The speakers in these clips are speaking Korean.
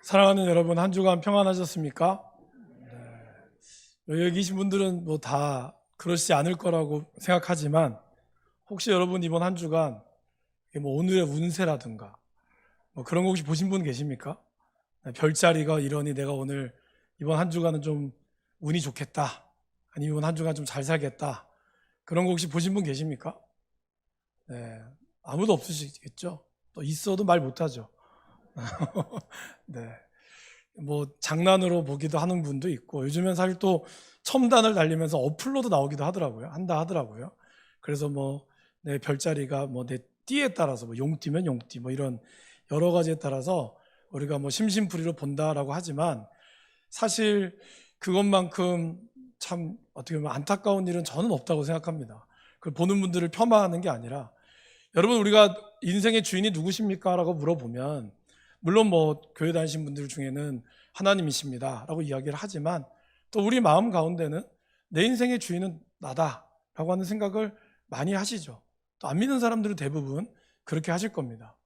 사랑하는 여러분, 한 주간 평안하셨습니까? 여기 계신 분들은 뭐 다 그러시지 않을 거라고 생각하지만 혹시 여러분 이번 한 주간 뭐 오늘의 운세라든가 뭐 그런 거 혹시 보신 분 계십니까? 별자리가 이러니 내가 오늘 이번 한 주간은 좀 운이 좋겠다, 아니면 이번 한 주간 좀 잘 살겠다, 그런 거 혹시 보신 분 계십니까? 네, 아무도 없으시겠죠? 또 있어도 말 못하죠. 네. 뭐 장난으로 보기도 하는 분도 있고, 요즘엔 사실 또 첨단을 달리면서 어플로도 나오기도 하더라고요. 한다 하더라고요. 그래서 뭐 내 별자리가 뭐 내 띠에 따라서 뭐 용띠면 용띠 뭐 이런 여러 가지에 따라서 우리가 뭐 심심풀이로 본다라고 하지만, 사실 그것만큼 참 어떻게 보면 안타까운 일은 저는 없다고 생각합니다. 그 보는 분들을 폄하하는 게 아니라, 여러분 우리가 인생의 주인이 누구십니까? 라고 물어보면 물론 뭐 교회 다니신 분들 중에는 하나님이십니다 라고 이야기를 하지만, 또 우리 마음 가운데는 내 인생의 주인은 나다 라고 하는 생각을 많이 하시죠. 또 안 믿는 사람들은 대부분 그렇게 하실 겁니다.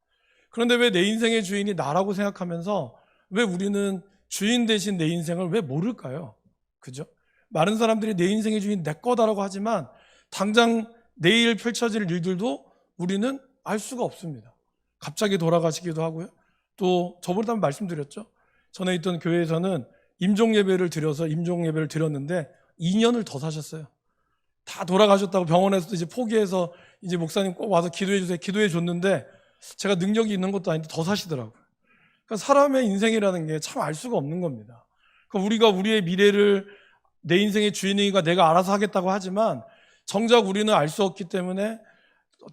그런데 왜 내 인생의 주인이 나라고 생각하면서 왜 우리는 주인 대신 내 인생을 왜 모를까요? 그죠? 많은 사람들이 내 인생의 주인 내 거다라고 하지만 당장 내일 펼쳐질 일들도 우리는 알 수가 없습니다. 갑자기 돌아가시기도 하고요. 또 저번에 한번 말씀드렸죠. 전에 있던 교회에서는 임종예배를 드렸는데 2년을 더 사셨어요. 다 돌아가셨다고 병원에서도 이제 포기해서 이제 목사님 꼭 와서 기도해 주세요, 기도해 줬는데 제가 능력이 있는 것도 아닌데 더 사시더라고요. 그러니까 사람의 인생이라는 게 참 알 수가 없는 겁니다. 그러니까 우리가 우리의 미래를 내 인생의 주인이니까 내가 알아서 하겠다고 하지만 정작 우리는 알 수 없기 때문에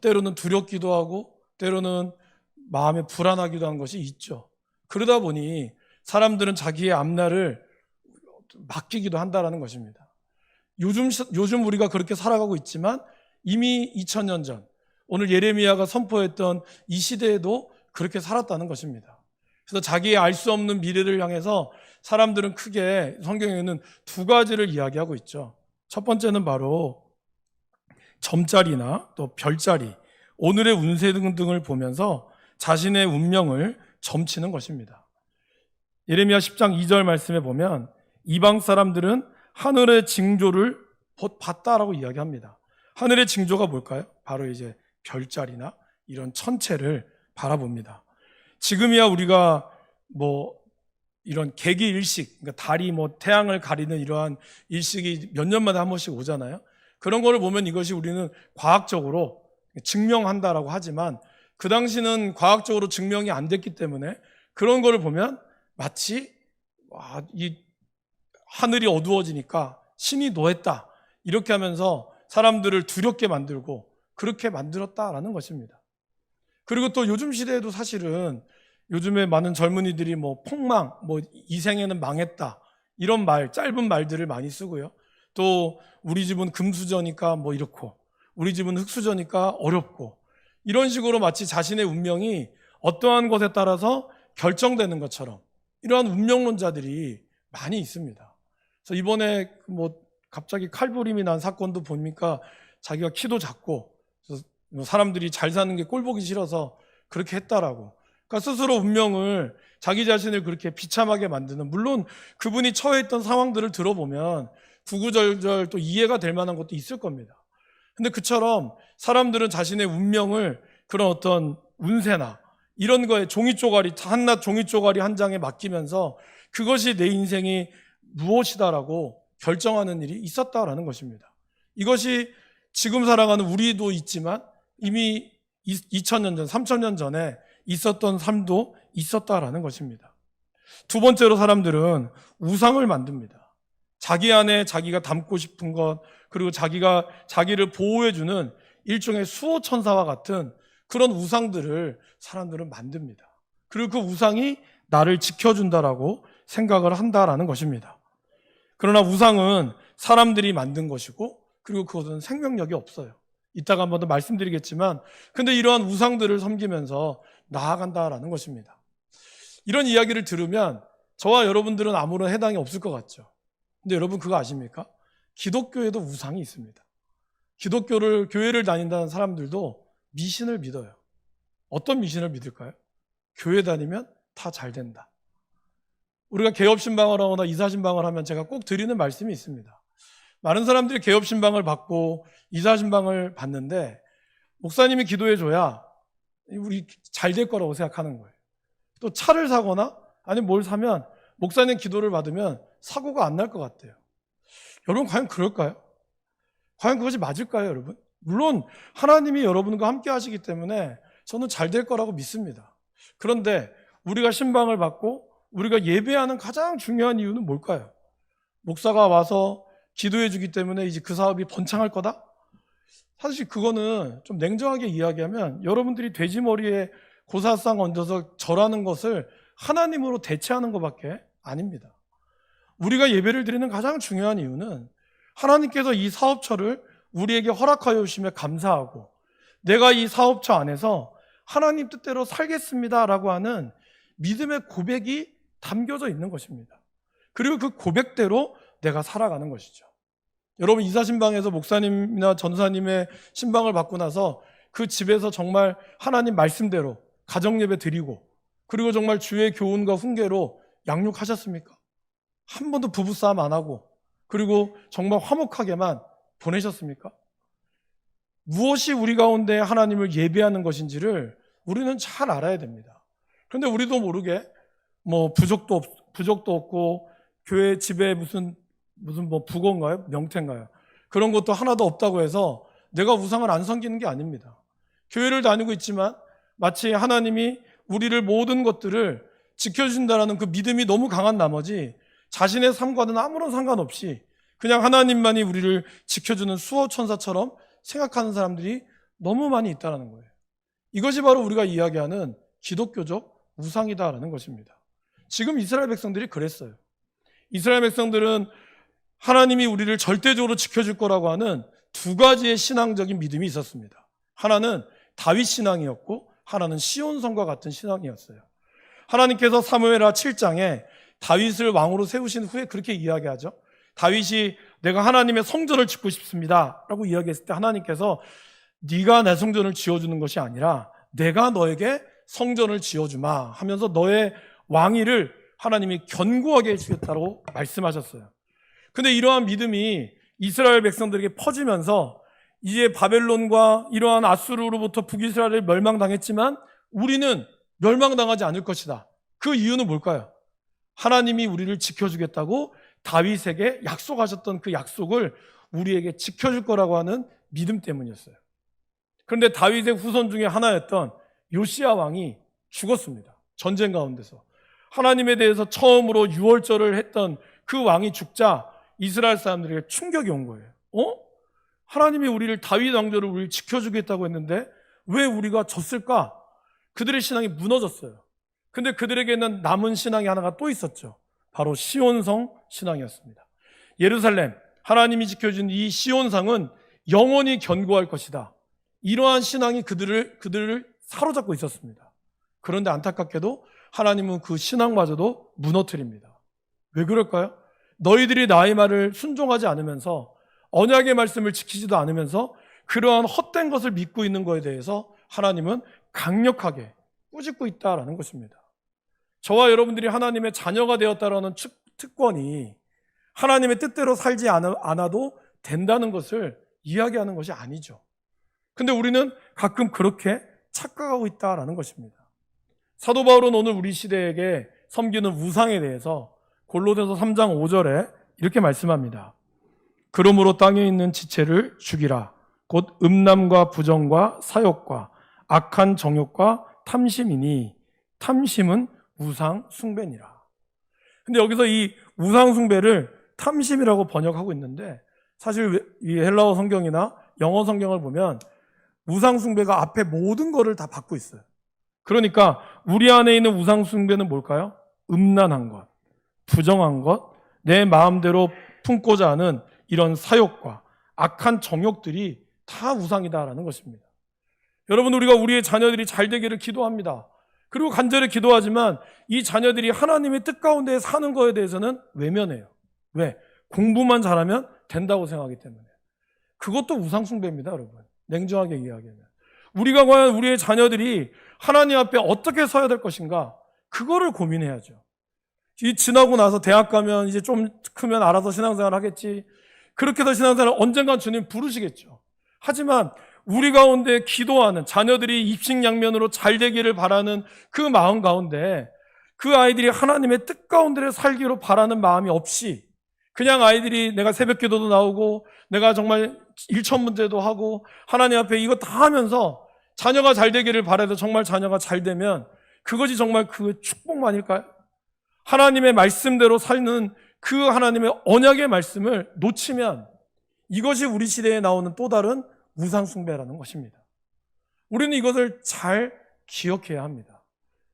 때로는 두렵기도 하고 때로는 마음에 불안하기도 한 것이 있죠. 그러다 보니 사람들은 자기의 앞날을 맡기기도 한다는 것입니다. 요즘 우리가 그렇게 살아가고 있지만 이미 2000년 전 오늘 예레미야가 선포했던 이 시대에도 그렇게 살았다는 것입니다. 그래서 자기의 알 수 없는 미래를 향해서 사람들은 크게 성경에는 두 가지를 이야기하고 있죠. 첫 번째는 바로 점자리나 또 별자리, 오늘의 운세 등을 보면서 자신의 운명을 점치는 것입니다. 예레미야 10장 2절 말씀에 보면 이방 사람들은 하늘의 징조를 봤다라고 이야기합니다. 하늘의 징조가 뭘까요? 바로 이제 별자리나 이런 천체를 바라봅니다. 지금이야 우리가 뭐 이런 개기 일식, 그러니까 달이 뭐 태양을 가리는 이러한 일식이 몇 년마다 한 번씩 오잖아요. 그런 거를 보면 이것이 우리는 과학적으로 증명한다라고 하지만 그 당시는 과학적으로 증명이 안 됐기 때문에 그런 거를 보면 마치 이 하늘이 어두워지니까 신이 노했다 이렇게 하면서 사람들을 두렵게 만들고 그렇게 만들었다라는 것입니다. 그리고 또 요즘 시대에도 사실은 요즘에 많은 젊은이들이 뭐 폭망, 뭐 이 생에는 망했다 이런 말, 짧은 말들을 많이 쓰고요. 또 우리 집은 금수저니까 뭐 이렇고 우리 집은 흙수저니까 어렵고 이런 식으로 마치 자신의 운명이 어떠한 것에 따라서 결정되는 것처럼 이러한 운명론자들이 많이 있습니다. 그래서 이번에 뭐 갑자기 칼부림이 난 사건도 보니까 자기가 키도 작고 사람들이 잘 사는 게 꼴보기 싫어서 그렇게 했다라고. 그러니까 스스로 운명을 자기 자신을 그렇게 비참하게 만드는, 물론 그분이 처해 있던 상황들을 들어보면 구구절절 또 이해가 될 만한 것도 있을 겁니다. 근데 그처럼 사람들은 자신의 운명을 그런 어떤 운세나 이런 거에 한낱 종이 쪼가리 한 장에 맡기면서 그것이 내 인생이 무엇이다라고 결정하는 일이 있었다라는 것입니다. 이것이 지금 살아가는 우리도 있지만 이미 2000년 전, 3000년 전에 있었던 삶도 있었다라는 것입니다. 두 번째로 사람들은 우상을 만듭니다. 자기 안에 자기가 담고 싶은 것, 그리고 자기를 보호해주는 일종의 수호천사와 같은 그런 우상들을 사람들은 만듭니다. 그리고 그 우상이 나를 지켜준다라고 생각을 한다라는 것입니다. 그러나 우상은 사람들이 만든 것이고 그리고 그것은 생명력이 없어요. 이따가 한 번 더 말씀드리겠지만, 근데 이러한 우상들을 섬기면서 나아간다라는 것입니다. 이런 이야기를 들으면 저와 여러분들은 아무런 해당이 없을 것 같죠. 근데 여러분 그거 아십니까? 기독교에도 우상이 있습니다. 교회를 다닌다는 사람들도 미신을 믿어요. 어떤 미신을 믿을까요? 교회 다니면 다 잘 된다. 우리가 개업신방을 하거나 이사신방을 하면 제가 꼭 드리는 말씀이 있습니다. 많은 사람들이 개업신방을 받고 이사신방을 받는데 목사님이 기도해줘야 우리 잘 될 거라고 생각하는 거예요. 또 차를 사거나 아니면 뭘 사면 목사님 기도를 받으면 사고가 안 날 것 같아요. 여러분 과연 그럴까요? 과연 그것이 맞을까요, 여러분? 물론 하나님이 여러분과 함께 하시기 때문에 저는 잘 될 거라고 믿습니다. 그런데 우리가 신방을 받고 우리가 예배하는 가장 중요한 이유는 뭘까요? 목사가 와서 기도해 주기 때문에 이제 그 사업이 번창할 거다? 사실 그거는 좀 냉정하게 이야기하면 여러분들이 돼지머리에 고사상 얹어서 절하는 것을 하나님으로 대체하는 것밖에 아닙니다. 우리가 예배를 드리는 가장 중요한 이유는 하나님께서 이 사업처를 우리에게 허락하여 주시며 감사하고 내가 이 사업처 안에서 하나님 뜻대로 살겠습니다라고 하는 믿음의 고백이 담겨져 있는 것입니다. 그리고 그 고백대로 내가 살아가는 것이죠. 여러분 이사신방에서 목사님이나 전사님의 신방을 받고 나서 그 집에서 정말 하나님 말씀대로 가정예배 드리고 그리고 정말 주의 교훈과 훈계로 양육하셨습니까? 한 번도 부부싸움 안 하고 그리고 정말 화목하게만 보내셨습니까? 무엇이 우리 가운데 하나님을 예배하는 것인지를 우리는 잘 알아야 됩니다. 그런데 우리도 모르게 부족도 없고 교회 집에 무슨 부고인가요? 명태인가요? 그런 것도 하나도 없다고 해서 내가 우상을 안 섬기는 게 아닙니다. 교회를 다니고 있지만 마치 하나님이 우리를 모든 것들을 지켜준다라는 그 믿음이 너무 강한 나머지 자신의 삶과는 아무런 상관없이 그냥 하나님만이 우리를 지켜주는 수호천사처럼 생각하는 사람들이 너무 많이 있다는 거예요. 이것이 바로 우리가 이야기하는 기독교적 우상이다라는 것입니다. 지금 이스라엘 백성들이 그랬어요. 이스라엘 백성들은 하나님이 우리를 절대적으로 지켜줄 거라고 하는 두 가지의 신앙적인 믿음이 있었습니다. 하나는 다윗 신앙이었고 하나는 시온성과 같은 신앙이었어요. 하나님께서 사무엘하 7장에 다윗을 왕으로 세우신 후에 그렇게 이야기하죠. 다윗이 내가 하나님의 성전을 짓고 싶습니다 라고 이야기했을 때 하나님께서 네가 내 성전을 지어주는 것이 아니라 내가 너에게 성전을 지어주마 하면서 너의 왕위를 하나님이 견고하게 해주겠다고 말씀하셨어요. 근데 이러한 믿음이 이스라엘 백성들에게 퍼지면서 이제 바벨론과 이러한 아수르로부터 북이스라엘을 멸망당했지만 우리는 멸망당하지 않을 것이다. 그 이유는 뭘까요? 하나님이 우리를 지켜주겠다고 다윗에게 약속하셨던 그 약속을 우리에게 지켜줄 거라고 하는 믿음 때문이었어요. 그런데 다윗의 후손 중에 하나였던 요시야 왕이 죽었습니다. 전쟁 가운데서. 하나님에 대해서 처음으로 유월절을 했던 그 왕이 죽자 이스라엘 사람들에게 충격이 온 거예요. 하나님이 우리를 다윗 왕조를 우리를 지켜주겠다고 했는데 왜 우리가 졌을까? 그들의 신앙이 무너졌어요. 근데 그들에게는 남은 신앙이 하나가 또 있었죠. 바로 시온성 신앙이었습니다. 예루살렘, 하나님이 지켜준 이 시온성은 영원히 견고할 것이다. 이러한 신앙이 그들을 사로잡고 있었습니다. 그런데 안타깝게도 하나님은 그 신앙마저도 무너뜨립니다. 왜 그럴까요? 너희들이 나의 말을 순종하지 않으면서 언약의 말씀을 지키지도 않으면서 그러한 헛된 것을 믿고 있는 것에 대해서 하나님은 강력하게 꾸짖고 있다라는 것입니다. 저와 여러분들이 하나님의 자녀가 되었다라는 특권이 하나님의 뜻대로 살지 않아도 된다는 것을 이야기하는 것이 아니죠. 근데 우리는 가끔 그렇게 착각하고 있다라는 것입니다. 사도 바울은 오늘 우리 시대에게 섬기는 우상에 대해서 골로새서 3장 5절에 이렇게 말씀합니다. 그러므로 땅에 있는 지체를 죽이라. 곧 음란과 부정과 사욕과 악한 정욕과 탐심이니 탐심은 우상 숭배니라. 근데 여기서 이 우상 숭배를 탐심이라고 번역하고 있는데 사실 이 헬라어 성경이나 영어 성경을 보면 우상 숭배가 앞에 모든 거를 다 받고 있어요. 그러니까 우리 안에 있는 우상 숭배는 뭘까요? 음란한 것, 부정한 것, 내 마음대로 품고자 하는 이런 사욕과 악한 정욕들이 다 우상이다라는 것입니다. 여러분, 우리가 우리의 자녀들이 잘 되기를 기도합니다. 그리고 간절히 기도하지만 이 자녀들이 하나님의 뜻 가운데 사는 거에 대해서는 외면해요. 왜? 공부만 잘하면 된다고 생각하기 때문에. 그것도 우상 숭배입니다, 여러분. 냉정하게 이야기하면. 우리가 과연 우리의 자녀들이 하나님 앞에 어떻게 서야 될 것인가? 그거를 고민해야죠. 이 지나고 나서 대학 가면 이제 좀 크면 알아서 신앙생활 하겠지. 그렇게 해서 신앙생활 언젠간 주님 부르시겠죠. 하지만 우리 가운데 기도하는 자녀들이 입식양면으로 잘 되기를 바라는 그 마음 가운데 그 아이들이 하나님의 뜻 가운데 살기로 바라는 마음이 없이 그냥 아이들이 내가 새벽 기도도 나오고 내가 정말 일천 문제도 하고 하나님 앞에 이거 다 하면서 자녀가 잘 되기를 바라도 정말 자녀가 잘 되면 그것이 정말 그 축복만일까요? 하나님의 말씀대로 살는 그 하나님의 언약의 말씀을 놓치면 이것이 우리 시대에 나오는 또 다른 우상숭배라는 것입니다. 우리는 이것을 잘 기억해야 합니다.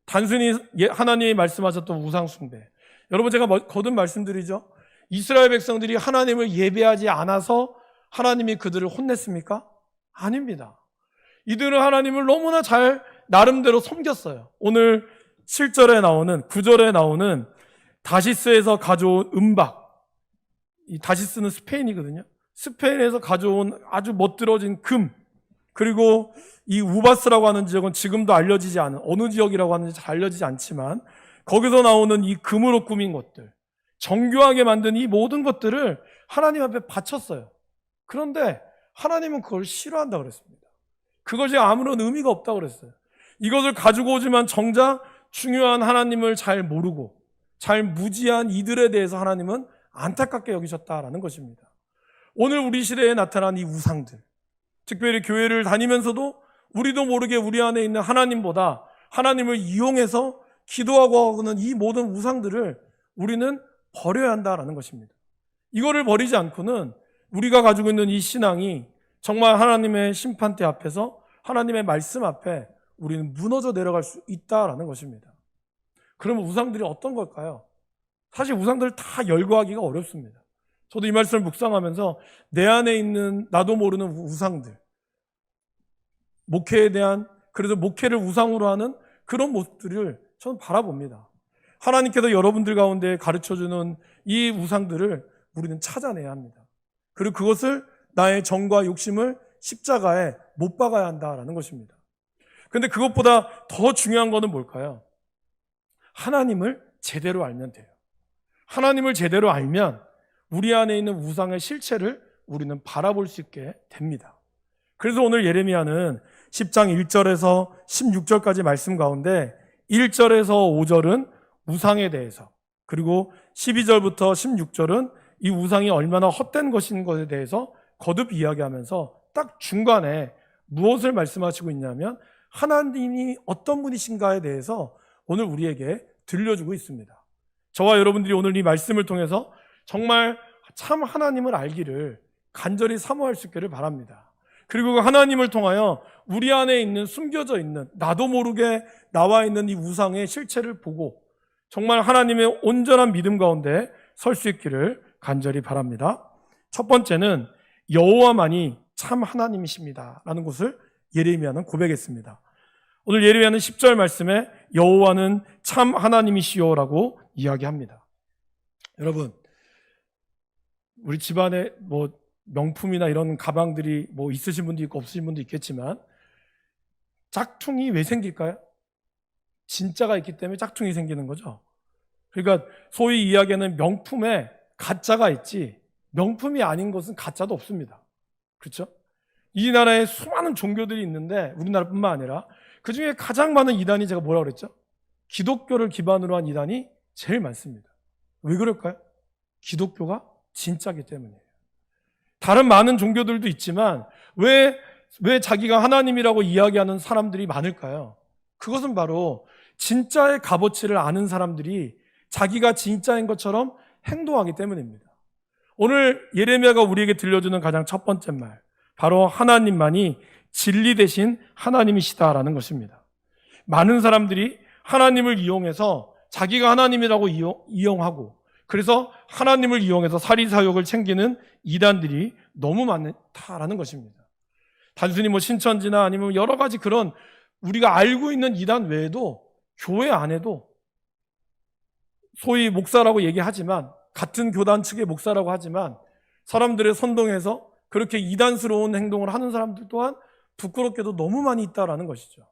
단순히 하나님이 말씀하셨던 우상숭배. 여러분 제가 거듭 말씀드리죠. 이스라엘 백성들이 하나님을 예배하지 않아서 하나님이 그들을 혼냈습니까? 아닙니다. 이들은 하나님을 너무나 잘 나름대로 섬겼어요. 오늘 7절에 나오는 9절에 나오는 다시스에서 가져온 은박, 이 다시스는 스페인이거든요. 스페인에서 가져온 아주 멋들어진 금, 그리고 이 우바스라고 하는 지역은 지금도 알려지지 않은, 어느 지역이라고 하는지 잘 알려지지 않지만 거기서 나오는 이 금으로 꾸민 것들, 정교하게 만든 이 모든 것들을 하나님 앞에 바쳤어요. 그런데 하나님은 그걸 싫어한다고 그랬습니다. 그것이 아무런 의미가 없다고 그랬어요. 이것을 가지고 오지만 정작 중요한 하나님을 잘 모르고 잘 무지한 이들에 대해서 하나님은 안타깝게 여기셨다라는 것입니다. 오늘 우리 시대에 나타난 이 우상들, 특별히 교회를 다니면서도 우리도 모르게 우리 안에 있는 하나님보다 하나님을 이용해서 기도하고 하는 이 모든 우상들을 우리는 버려야 한다라는 것입니다. 이거를 버리지 않고는 우리가 가지고 있는 이 신앙이 정말 하나님의 심판대 앞에서 하나님의 말씀 앞에 우리는 무너져 내려갈 수 있다라는 것입니다. 그러면 우상들이 어떤 걸까요? 사실 우상들을 다 열거하기가 어렵습니다. 저도 이 말씀을 묵상하면서 내 안에 있는 나도 모르는 우상들, 목회에 대한, 그래서 목회를 우상으로 하는 그런 모습들을 저는 바라봅니다. 하나님께서 여러분들 가운데 가르쳐주는 이 우상들을 우리는 찾아내야 합니다. 그리고 그것을 나의 정과 욕심을 십자가에 못 박아야 한다라는 것입니다. 그런데 그것보다 더 중요한 것은 뭘까요? 하나님을 제대로 알면 돼요. 하나님을 제대로 알면 우리 안에 있는 우상의 실체를 우리는 바라볼 수 있게 됩니다. 그래서 오늘 예레미야는 10장 1절에서 16절까지 말씀 가운데 1절에서 5절은 우상에 대해서, 그리고 12절부터 16절은 이 우상이 얼마나 헛된 것인 것에 대해서 거듭 이야기하면서 딱 중간에 무엇을 말씀하시고 있냐면 하나님이 어떤 분이신가에 대해서 오늘 우리에게 들려주고 있습니다. 저와 여러분들이 오늘 이 말씀을 통해서 정말 참 하나님을 알기를 간절히 사모할 수 있기를 바랍니다. 그리고 그 하나님을 통하여 우리 안에 있는 숨겨져 있는 나도 모르게 나와 있는 이 우상의 실체를 보고 정말 하나님의 온전한 믿음 가운데 설 수 있기를 간절히 바랍니다. 첫 번째는 여호와만이 참 하나님이십니다 라는 것을 예레미야는 고백했습니다. 오늘 예레미야는 10절 말씀에 여호와는 참 하나님이시오라고 이야기합니다. 여러분, 우리 집안에 뭐 명품이나 이런 가방들이 뭐 있으신 분도 있고 없으신 분도 있겠지만 짝퉁이 왜 생길까요? 진짜가 있기 때문에 짝퉁이 생기는 거죠. 그러니까 소위 이야기하는 명품에 가짜가 있지 명품이 아닌 것은 가짜도 없습니다. 그렇죠? 이 나라에 수많은 종교들이 있는데 우리나라뿐만 아니라 그중에 가장 많은 이단이 제가 뭐라고 그랬죠? 기독교를 기반으로 한 이단이 제일 많습니다. 왜 그럴까요? 기독교가 진짜기 때문이에요. 다른 많은 종교들도 있지만 왜 자기가 하나님이라고 이야기하는 사람들이 많을까요? 그것은 바로 진짜의 값어치를 아는 사람들이 자기가 진짜인 것처럼 행동하기 때문입니다. 오늘 예레미야가 우리에게 들려주는 가장 첫 번째 말, 바로 하나님만이 진리 대신 하나님이시다라는 것입니다. 많은 사람들이 하나님을 이용해서 자기가 하나님이라고 이용하고 그래서 하나님을 이용해서 사리사욕을 챙기는 이단들이 너무 많다라는 것입니다. 단순히 뭐 신천지나 아니면 여러 가지 그런 우리가 알고 있는 이단 외에도 교회 안에도 소위 목사라고 얘기하지만 같은 교단 측의 목사라고 하지만 사람들의 선동해서 그렇게 이단스러운 행동을 하는 사람들 또한 부끄럽게도 너무 많이 있다라는 것이죠.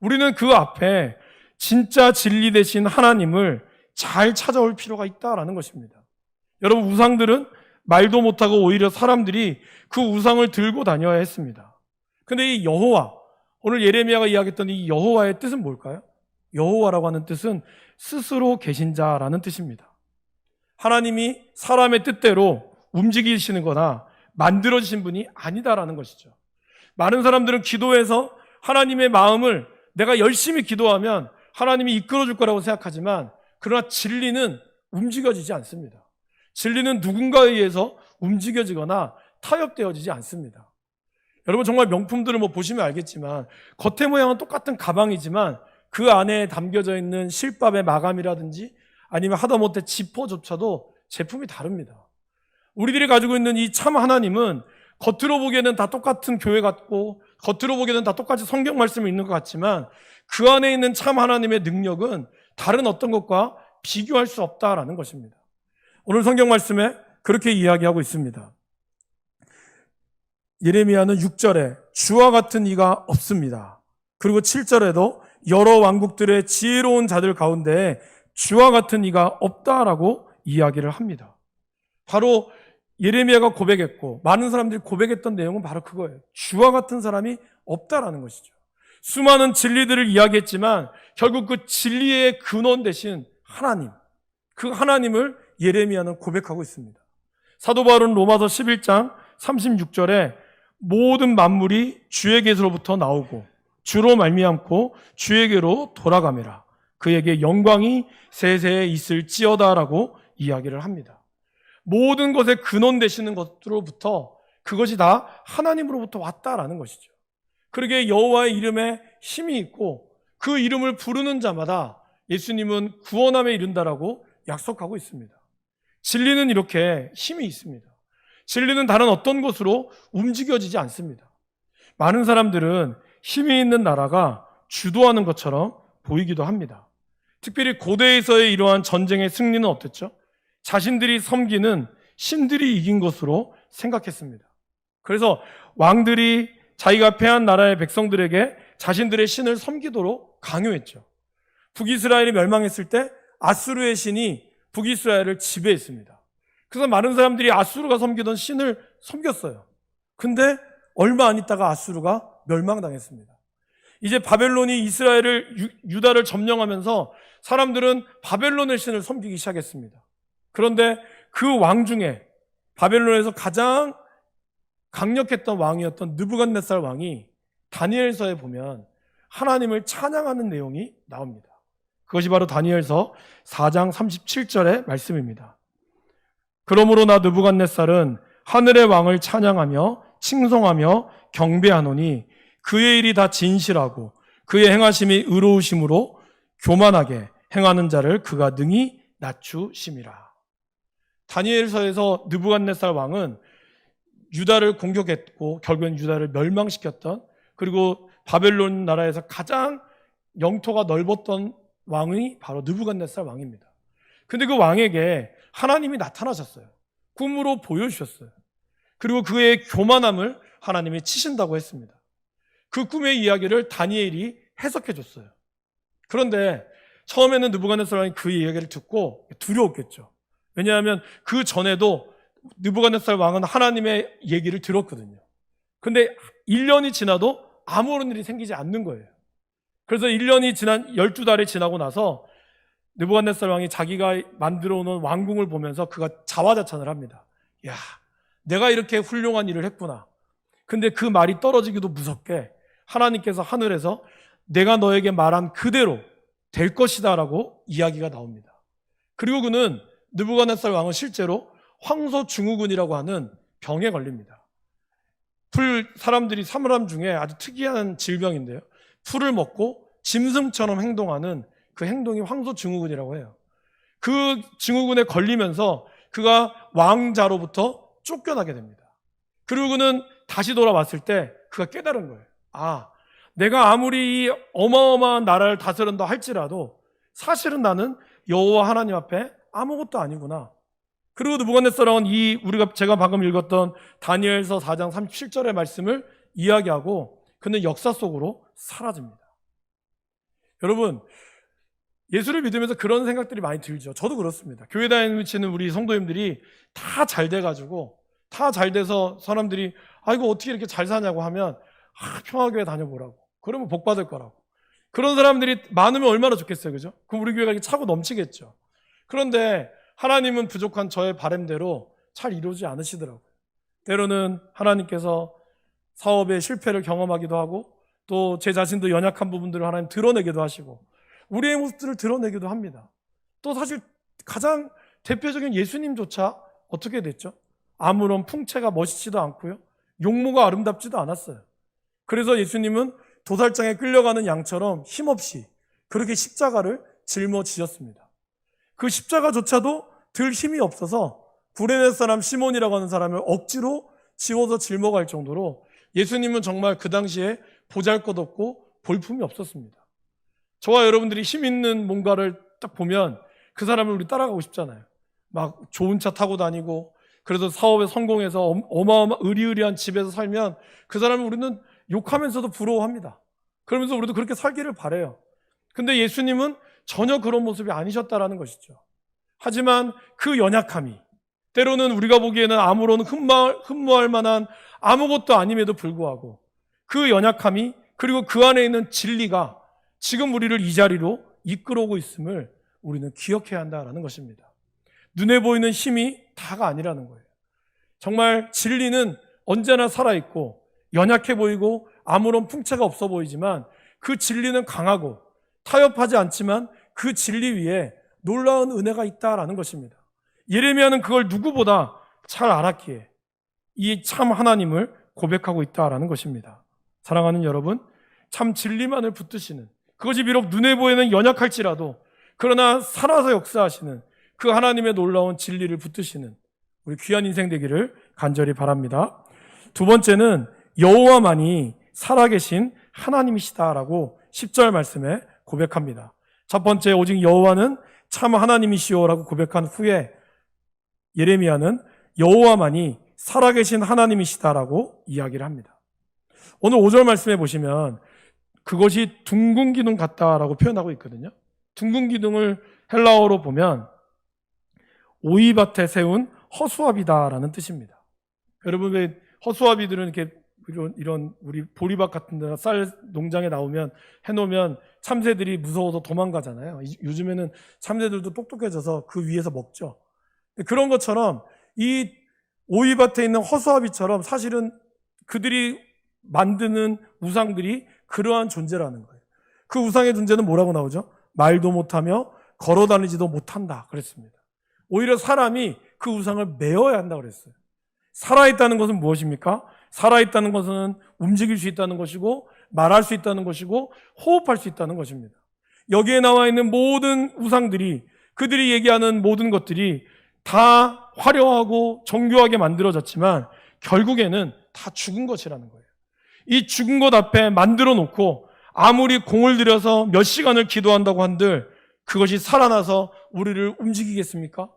우리는 그 앞에 진짜 진리 되신 하나님을 잘 찾아올 필요가 있다라는 것입니다. 여러분, 우상들은 말도 못하고 오히려 사람들이 그 우상을 들고 다녀야 했습니다. 근데 이 여호와, 오늘 예레미야가 이야기했던 이 여호와의 뜻은 뭘까요? 여호와라고 하는 뜻은 스스로 계신 자라는 뜻입니다. 하나님이 사람의 뜻대로 움직이시는 거나 만들어지신 분이 아니다라는 것이죠. 많은 사람들은 기도해서 하나님의 마음을 내가 열심히 기도하면 하나님이 이끌어줄 거라고 생각하지만, 그러나 진리는 움직여지지 않습니다. 진리는 누군가에 의해서 움직여지거나 타협되어지지 않습니다. 여러분, 정말 명품들을 보시면 알겠지만 겉의 모양은 똑같은 가방이지만 그 안에 담겨져 있는 실밥의 마감이라든지 아니면 하다못해 지퍼조차도 제품이 다릅니다. 우리들이 가지고 있는 이 참 하나님은 겉으로 보기에는 다 똑같은 교회 같고 겉으로 보기에는 다 똑같이 성경 말씀을 읽는 것 같지만 그 안에 있는 참 하나님의 능력은 다른 어떤 것과 비교할 수 없다라는 것입니다. 오늘 성경 말씀에 그렇게 이야기하고 있습니다. 예레미야는 6절에 주와 같은 이가 없습니다. 그리고 7절에도 여러 왕국들의 지혜로운 자들 가운데 주와 같은 이가 없다라고 이야기를 합니다. 바로 예레미야가 고백했고 많은 사람들이 고백했던 내용은 바로 그거예요. 주와 같은 사람이 없다라는 것이죠. 수많은 진리들을 이야기했지만 결국 그 진리의 근원 되신 하나님, 그 하나님을 예레미야는 고백하고 있습니다. 사도 바울은 로마서 11장 36절에 모든 만물이 주에게로부터 나오고 주로 말미암고 주에게로 돌아가매라. 그에게 영광이 세세에 있을지어다라고 이야기를 합니다. 모든 것의 근원 되시는 것으로부터 그것이 다 하나님으로부터 왔다라는 것이죠. 그러기에 여호와의 이름에 힘이 있고 그 이름을 부르는 자마다 예수님은 구원함에 이른다라고 약속하고 있습니다. 진리는 이렇게 힘이 있습니다. 진리는 다른 어떤 것으로 움직여지지 않습니다. 많은 사람들은 힘이 있는 나라가 주도하는 것처럼 보이기도 합니다. 특별히 고대에서의 이러한 전쟁의 승리는 어땠죠? 자신들이 섬기는 신들이 이긴 것으로 생각했습니다. 그래서 왕들이 자기가 패한 나라의 백성들에게 자신들의 신을 섬기도록 강요했죠. 북이스라엘이 멸망했을 때 아수르의 신이 북이스라엘을 지배했습니다. 그래서 많은 사람들이 아수르가 섬기던 신을 섬겼어요. 근데 얼마 안 있다가 아수르가 멸망당했습니다. 이제 바벨론이 유다를 점령하면서 사람들은 바벨론의 신을 섬기기 시작했습니다. 그런데 그 왕 중에 바벨론에서 가장 강력했던 왕이었던 느부갓네살 왕이 다니엘서에 보면 하나님을 찬양하는 내용이 나옵니다. 그것이 바로 다니엘서 4장 37절의 말씀입니다. 그러므로 나 느부갓네살은 하늘의 왕을 찬양하며 칭송하며 경배하노니 그의 일이 다 진실하고 그의 행하심이 의로우심으로 교만하게 행하는 자를 그가 능히 낮추심이라. 다니엘서에서 느부갓네살 왕은 유다를 공격했고 결국엔 유다를 멸망시켰던, 그리고 바벨론 나라에서 가장 영토가 넓었던 왕이 바로 느부갓네살 왕입니다. 근데 그 왕에게 하나님이 나타나셨어요. 꿈으로 보여주셨어요. 그리고 그의 교만함을 하나님이 치신다고 했습니다. 그 꿈의 이야기를 다니엘이 해석해 줬어요. 그런데 처음에는 느부갓네살 왕이 그 이야기를 듣고 두려웠겠죠. 왜냐하면 그 전에도 느부갓네살 왕은 하나님의 얘기를 들었거든요. 근데 1년이 지나도 아무런 일이 생기지 않는 거예요. 그래서 1년이 지난 12달이 지나고 나서 느부갓네살 왕이 자기가 만들어 놓은 왕궁을 보면서 그가 자화자찬을 합니다. 야, 내가 이렇게 훌륭한 일을 했구나. 근데 그 말이 떨어지기도 무섭게 하나님께서 하늘에서 내가 너에게 말한 그대로 될 것이다 라고 이야기가 나옵니다. 그리고 그는 느부갓네살 왕은 실제로 황소증후군이라고 하는 병에 걸립니다. 사람들이 사람 중에 아주 특이한 질병인데요. 풀을 먹고 짐승처럼 행동하는 그 행동이 황소증후군이라고 해요. 그 증후군에 걸리면서 그가 왕자로부터 쫓겨나게 됩니다. 그리고 그는 다시 돌아왔을 때 그가 깨달은 거예요. 아, 내가 아무리 이 어마어마한 나라를 다스린다 할지라도 사실은 나는 여호와 하나님 앞에 아무것도 아니구나. 그리고 느부갓네살 왕은 제가 방금 읽었던 다니엘서 4장 37절의 말씀을 이야기하고 그는 역사 속으로 사라집니다. 여러분, 예수를 믿으면서 그런 생각들이 많이 들죠. 저도 그렇습니다. 교회 다니는 우리 성도님들이 다 잘 돼가지고, 다 잘 돼서 사람들이 아이고 어떻게 이렇게 잘 사냐고 하면 평화교회 다녀보라고, 그러면 복 받을 거라고. 그런 사람들이 많으면 얼마나 좋겠어요, 그죠? 그럼 우리 교회가 차고 넘치겠죠. 그런데 하나님은 부족한 저의 바람대로 잘 이루어지지 않으시더라고요. 때로는 하나님께서 사업의 실패를 경험하기도 하고, 또 제 자신도 연약한 부분들을 하나님 드러내기도 하시고, 우리의 모습들을 드러내기도 합니다. 또 사실 가장 대표적인 예수님조차 어떻게 됐죠? 아무런 풍채가 멋있지도 않고요, 용모가 아름답지도 않았어요. 그래서 예수님은 도살장에 끌려가는 양처럼 힘없이 그렇게 십자가를 짊어지셨습니다. 그 십자가조차도 들 힘이 없어서 구레네 사람 시몬이라고 하는 사람을 억지로 지워서 짊어갈 정도로 예수님은 정말 그 당시에 보잘것없고 볼품이 없었습니다. 저와 여러분들이 힘 있는 뭔가를 딱 보면 그 사람을 우리 따라가고 싶잖아요. 막 좋은 차 타고 다니고, 그래서 사업에 성공해서 어마어마 의리의리한 집에서 살면 그 사람을 우리는 욕하면서도 부러워합니다. 그러면서 우리도 그렇게 살기를 바라요. 근데 예수님은 전혀 그런 모습이 아니셨다라는 것이죠. 하지만 그 연약함이, 때로는 우리가 보기에는 아무런 흠모할 만한 아무것도 아님에도 불구하고 그 연약함이, 그리고 그 안에 있는 진리가 지금 우리를 이 자리로 이끌어오고 있음을 우리는 기억해야 한다는 것입니다. 눈에 보이는 힘이 다가 아니라는 거예요. 정말 진리는 언제나 살아있고 연약해 보이고 아무런 풍채가 없어 보이지만, 그 진리는 강하고 타협하지 않지만 그 진리 위에 놀라운 은혜가 있다라는 것입니다. 예레미야는 그걸 누구보다 잘 알았기에 이 참 하나님을 고백하고 있다라는 것입니다. 사랑하는 여러분, 참 진리만을 붙드시는, 그것이 비록 눈에 보이는 연약할지라도 그러나 살아서 역사하시는 그 하나님의 놀라운 진리를 붙드시는 우리 귀한 인생 되기를 간절히 바랍니다. 두 번째는 여호와만이 살아계신 하나님이시다라고 10절 말씀에 고백합니다. 첫 번째, 오직 여호와는 참 하나님이시오라고 고백한 후에 예레미야는 여호와만이 살아계신 하나님이시다라고 이야기를 합니다. 오늘 5절 말씀에 보시면 그것이 둥근 기둥 같다라고 표현하고 있거든요. 둥근 기둥을 헬라어로 보면 오이밭에 세운 허수아비다라는 뜻입니다. 여러분, 왜 허수아비들은 이렇게 이런 우리 보리밭 같은 데나 쌀 농장에 나오면 해놓으면 참새들이 무서워서 도망가잖아요. 요즘에는 참새들도 똑똑해져서 그 위에서 먹죠. 그런 것처럼 이 오이밭에 있는 허수아비처럼 사실은 그들이 만드는 우상들이 그러한 존재라는 거예요. 그 우상의 존재는 뭐라고 나오죠? 말도 못하며 걸어다니지도 못한다 그랬습니다. 오히려 사람이 그 우상을 메어야 한다고 그랬어요. 살아있다는 것은 무엇입니까? 살아있다는 것은 움직일 수 있다는 것이고, 말할 수 있다는 것이고, 호흡할 수 있다는 것입니다. 여기에 나와 있는 모든 우상들이, 그들이 얘기하는 모든 것들이 다 화려하고 정교하게 만들어졌지만 결국에는 다 죽은 것이라는 거예요. 이 죽은 것 앞에 만들어 놓고 아무리 공을 들여서 몇 시간을 기도한다고 한들 그것이 살아나서 우리를 움직이겠습니까?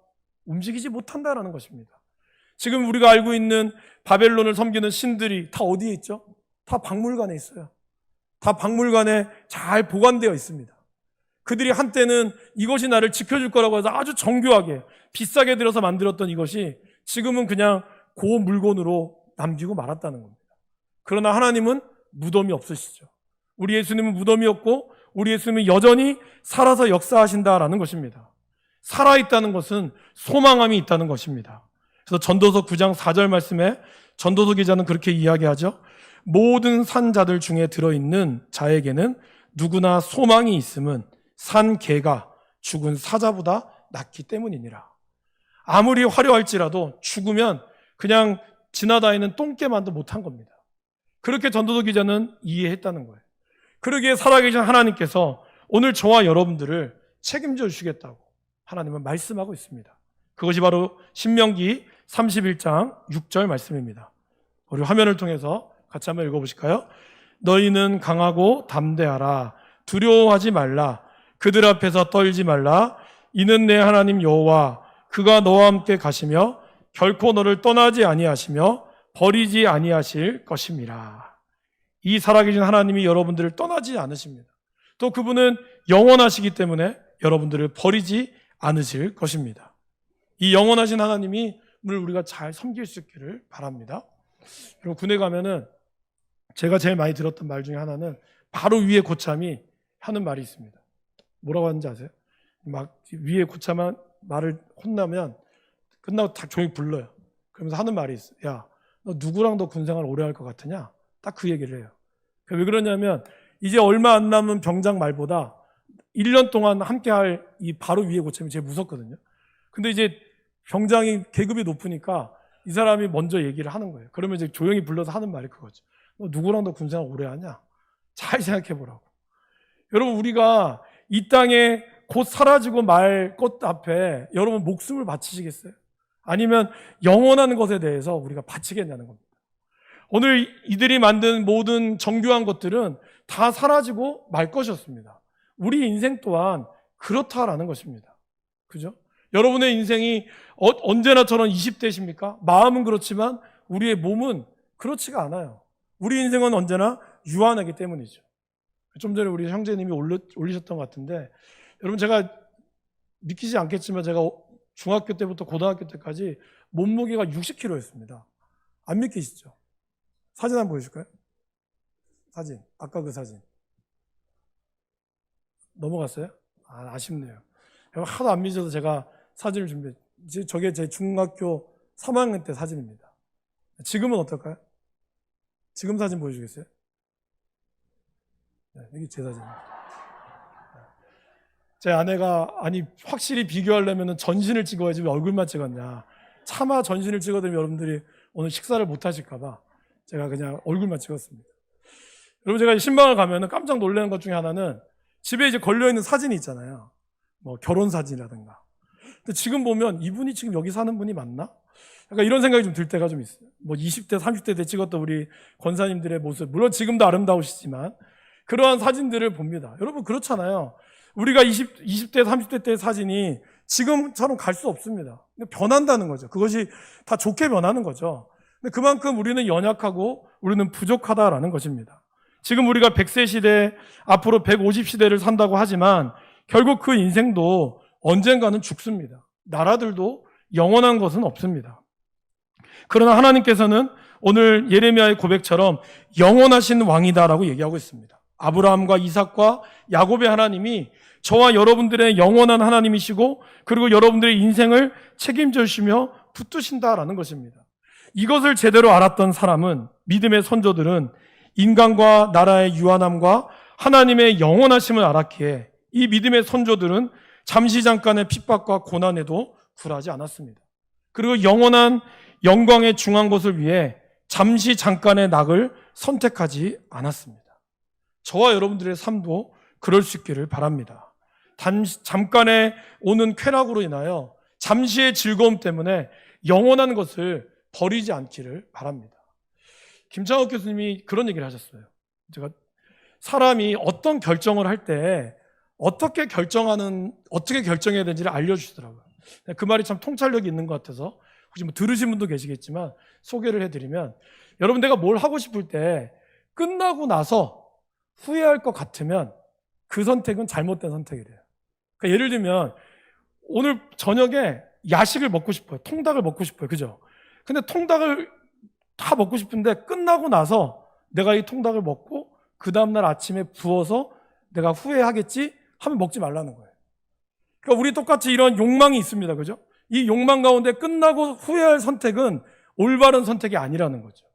움직이지 못한다라는 것입니다. 지금 우리가 알고 있는 바벨론을 섬기는 신들이 다 어디에 있죠? 다 박물관에 있어요. 다 박물관에 잘 보관되어 있습니다. 그들이 한때는 이것이 나를 지켜줄 거라고 해서 아주 정교하게 비싸게 들여서 만들었던 이것이 지금은 그냥 그 물건으로 남기고 말았다는 겁니다. 그러나 하나님은 무덤이 없으시죠. 우리 예수님은 무덤이 없고 우리 예수님은 여전히 살아서 역사하신다라는 것입니다. 살아있다는 것은 소망함이 있다는 것입니다. 그래서 전도서 9장 4절 말씀에 전도서 기자는 그렇게 이야기하죠. 모든 산자들 중에 들어있는 자에게는 누구나 소망이 있음은 산 개가 죽은 사자보다 낫기 때문이니라. 아무리 화려할지라도 죽으면 그냥 지나다니는 똥개만도 못한 겁니다. 그렇게 전도서 기자는 이해했다는 거예요. 그러기에 살아계신 하나님께서 오늘 저와 여러분들을 책임져 주시겠다고 하나님은 말씀하고 있습니다. 그것이 바로 신명기 31장 6절 말씀입니다. 우리 화면을 통해서 같이 한번 읽어보실까요? 너희는 강하고 담대하라. 두려워하지 말라. 그들 앞에서 떨지 말라. 이는 내 하나님 여호와 그가 너와 함께 가시며 결코 너를 떠나지 아니하시며 버리지 아니하실 것임이라. 이 살아계신 하나님이 여러분들을 떠나지 않으십니다. 또 그분은 영원하시기 때문에 여러분들을 버리지 않으실 것입니다. 이 영원하신 하나님을 우리가 잘 섬길 수 있기를 바랍니다. 그리고 군에 가면은 제가 제일 많이 들었던 말 중에 하나는 바로 위에 고참이 하는 말이 있습니다. 뭐라고 하는지 아세요? 막 위에 고참한 말을 혼나면 끝나고 다 조용히 불러요. 그러면서 하는 말이 있어요. 야, 너 누구랑 너 군생활 오래 할 것 같으냐? 딱 그 얘기를 해요. 왜 그러냐면 이제 얼마 안 남은 병장 말보다 1년 동안 함께 할 이 바로 위에 고참이 제일 무섭거든요. 근데 이제 병장이 계급이 높으니까 이 사람이 먼저 얘기를 하는 거예요. 그러면 이제 조용히 불러서 하는 말이 그거죠. 너 누구랑 너 군생활 오래 하냐? 잘 생각해 보라고. 여러분, 우리가 이 땅에 곧 사라지고 말 것 앞에 여러분 목숨을 바치시겠어요? 아니면 영원한 것에 대해서 우리가 바치겠냐는 겁니다. 오늘 이들이 만든 모든 정교한 것들은 다 사라지고 말 것이었습니다. 우리 인생 또한 그렇다라는 것입니다. 그죠? 여러분의 인생이 언제나처럼 20대십니까? 마음은 그렇지만 우리의 몸은 그렇지가 않아요. 우리 인생은 언제나 유한하기 때문이죠. 좀 전에 우리 형제님이 올리셨던 것 같은데, 여러분, 제가 믿기지 않겠지만 제가 중학교 때부터 고등학교 때까지 몸무게가 60kg였습니다. 안 믿기시죠? 사진 한번 보여줄까요? 사진, 아까 그 사진 넘어갔어요? 아쉽네요. 하도 안 믿어서 제가 사진을 준비했어요. 저게 제 중학교 3학년 때 사진입니다. 지금은 어떨까요? 지금 사진 보여주겠어요? 네, 이게 제 사진입니다. 제 아내가 확실히 비교하려면 전신을 찍어야지 왜 얼굴만 찍었냐. 차마 전신을 찍어드리면 여러분들이 오늘 식사를 못 하실까봐 제가 그냥 얼굴만 찍었습니다. 여러분, 제가 신방을 가면 깜짝 놀라는 것 중에 하나는 집에 이제 걸려있는 사진이 있잖아요. 뭐 결혼 사진이라든가. 근데 지금 보면 이분이 지금 여기 사는 분이 맞나? 약간 이런 생각이 좀 들 때가 좀 있어요. 뭐 20대, 30대 때 찍었던 우리 권사님들의 모습, 물론 지금도 아름다우시지만 그러한 사진들을 봅니다. 여러분, 그렇잖아요. 우리가 20대, 30대 때의 사진이 지금처럼 갈 수 없습니다. 변한다는 거죠. 그것이 다 좋게 변하는 거죠. 근데 그만큼 우리는 연약하고 우리는 부족하다라는 것입니다. 지금 우리가 100세 시대, 앞으로 150시대를 산다고 하지만 결국 그 인생도 언젠가는 죽습니다. 나라들도 영원한 것은 없습니다. 그러나 하나님께서는 오늘 예레미야의 고백처럼 영원하신 왕이다라고 얘기하고 있습니다. 아브라함과 이삭과 야곱의 하나님이 저와 여러분들의 영원한 하나님이시고, 그리고 여러분들의 인생을 책임져 주시며 붙드신다라는 것입니다. 이것을 제대로 알았던 사람은, 믿음의 선조들은 인간과 나라의 유한함과 하나님의 영원하심을 알았기에 이 믿음의 선조들은 잠시 잠깐의 핍박과 고난에도 굴하지 않았습니다. 그리고 영원한 영광의 중한 것을 위해 잠시 잠깐의 낙을 선택하지 않았습니다. 저와 여러분들의 삶도 그럴 수 있기를 바랍니다. 잠깐의 오는 쾌락으로 인하여 잠시의 즐거움 때문에 영원한 것을 버리지 않기를 바랍니다. 김창욱 교수님이 그런 얘기를 하셨어요. 제가 사람이 어떤 결정을 할 때 어떻게 결정해야 되는지를 알려주시더라고요. 그 말이 참 통찰력이 있는 것 같아서 혹시 뭐 들으신 분도 계시겠지만 소개를 해드리면, 여러분, 내가 뭘 하고 싶을 때 끝나고 나서 후회할 것 같으면 그 선택은 잘못된 선택이래요. 그러니까 예를 들면 오늘 저녁에 야식을 먹고 싶어요. 통닭을 먹고 싶어요. 그죠? 근데 통닭을 다 먹고 싶은데 끝나고 나서 내가 이 통닭을 먹고 그 다음날 아침에 부어서 내가 후회하겠지 하면 먹지 말라는 거예요. 그러니까 우리 똑같이 이런 욕망이 있습니다. 그죠? 이 욕망 가운데 끝나고 후회할 선택은 올바른 선택이 아니라는 거죠.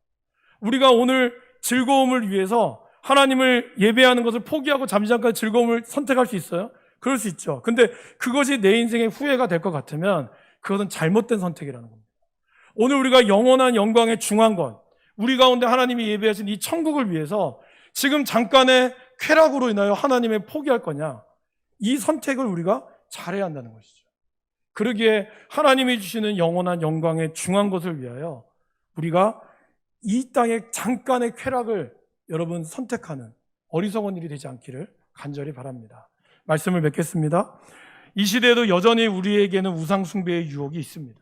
우리가 오늘 즐거움을 위해서 하나님을 예배하는 것을 포기하고 잠시 잠깐 즐거움을 선택할 수 있어요? 그럴 수 있죠. 근데 그것이 내 인생의 후회가 될 것 같으면 그것은 잘못된 선택이라는 겁니다. 오늘 우리가 영원한 영광의 중한 것, 우리 가운데 하나님이 예배하신 이 천국을 위해서 지금 잠깐의 쾌락으로 인하여 하나님을 포기할 거냐, 이 선택을 우리가 잘해야 한다는 것이죠. 그러기에 하나님이 주시는 영원한 영광의 중한 것을 위하여 우리가 이 땅의 잠깐의 쾌락을 여러분 선택하는 어리석은 일이 되지 않기를 간절히 바랍니다. 말씀을 맺겠습니다. 이 시대에도 여전히 우리에게는 우상 숭배의 유혹이 있습니다.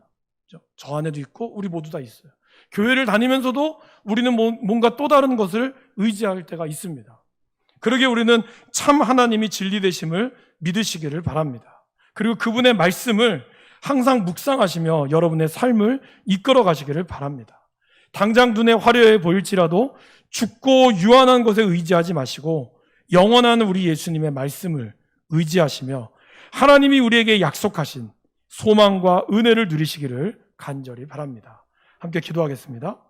저 안에도 있고 우리 모두 다 있어요. 교회를 다니면서도 우리는 뭔가 또 다른 것을 의지할 때가 있습니다. 그러기에 우리는 참 하나님이 진리 되심을 믿으시기를 바랍니다. 그리고 그분의 말씀을 항상 묵상하시며 여러분의 삶을 이끌어 가시기를 바랍니다. 당장 눈에 화려해 보일지라도 죽고 유한한 것에 의지하지 마시고 영원한 우리 예수님의 말씀을 의지하시며 하나님이 우리에게 약속하신 소망과 은혜를 누리시기를 간절히 바랍니다. 함께 기도하겠습니다.